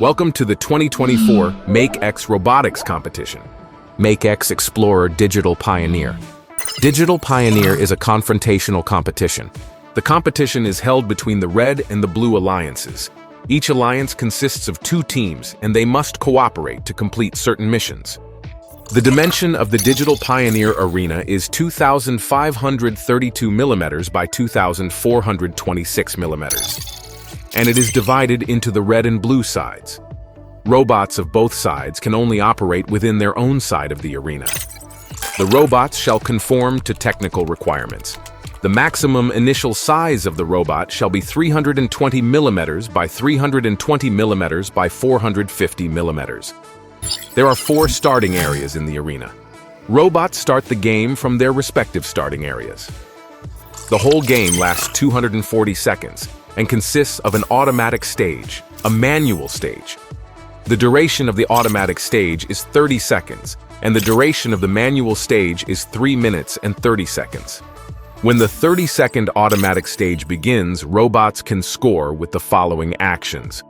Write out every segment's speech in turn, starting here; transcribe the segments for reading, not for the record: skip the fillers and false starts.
Welcome to the 2024 MakeX Robotics Competition. MakeX Explorer Digital Pioneer. Digital Pioneer is a confrontational competition. The competition is held between the Red and the Blue Alliances. Each alliance consists of 2 teams, and they must cooperate to complete certain missions. The dimension of the Digital Pioneer arena is 2,532 millimeters by 2,426 millimeters. And it is divided into the red and blue sides. Robots of both sides can only operate within their own side of the arena. The robots shall conform to technical requirements. The maximum initial size of the robot shall be 320 millimeters by 320 millimeters by 450 millimeters. There are 4 starting areas in the arena. Robots start the game from their respective starting areas. The whole game lasts 240 seconds and consists of an automatic stage, a manual stage. The duration of the automatic stage is 30 seconds, and the duration of the manual stage is 3 minutes and 30 seconds. When the 30-second automatic stage begins, robots can score with the following actions.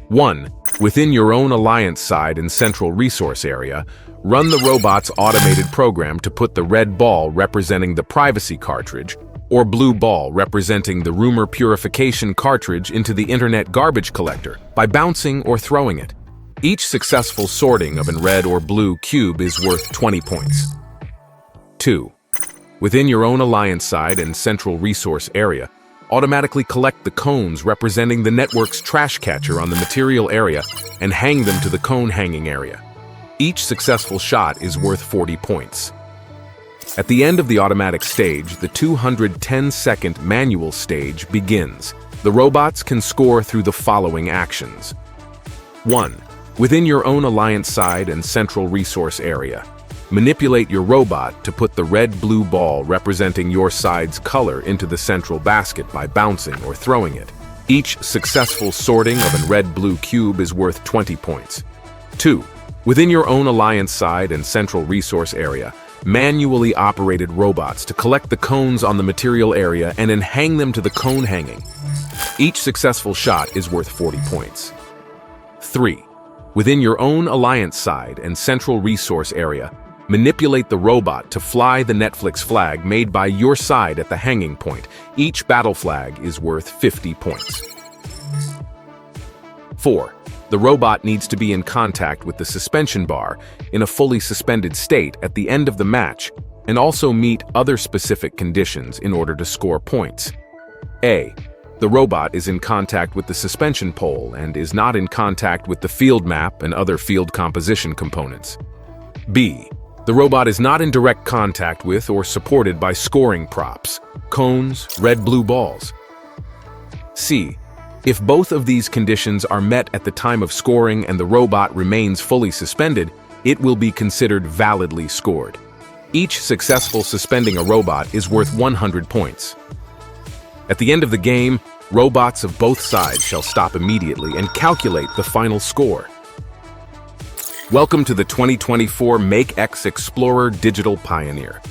1. Within your own alliance side and central resource area, run the robot's automated program to put the red ball representing the privacy cartridge or blue ball representing the rumor purification cartridge into the internet garbage collector by bouncing or throwing it. Each successful sorting of a red or blue cube is worth 20 points. 2. Within your own alliance side and central resource area, automatically collect the cones representing the network's trash catcher on the material area and hang them to the cone hanging area. Each successful shot is worth 40 points. At the end of the automatic stage, the 210-second manual stage begins. The robots can score through the following actions. 1. Within your own alliance side and central resource area, manipulate your robot to put the red-blue ball representing your side's color into the central basket by bouncing or throwing it. Each successful sorting of a red-blue cube is worth 20 points. 2. Within your own alliance side and central resource area, manually operated robots to collect the cones on the material area and then hang them to the cone hanging. Each successful shot is worth 40 points. 3. Within your own alliance side and central resource area, manipulate the robot to fly the Netflix flag made by your side at the hanging point. Each battle flag is worth 50 points. 4. The robot needs to be in contact with the suspension bar in a fully suspended state at the end of the match and also meet other specific conditions in order to score points. A. The robot is in contact with the suspension pole and is not in contact with the field map and other field composition components. B. The robot is not in direct contact with or supported by scoring props, cones, red-blue balls. C. If both of these conditions are met at the time of scoring and the robot remains fully suspended, it will be considered validly scored. Each successful suspending a robot is worth 100 points. At the end of the game, robots of both sides shall stop immediately and calculate the final score. Welcome to the 2024 MakeX Explorer Digital Pioneer.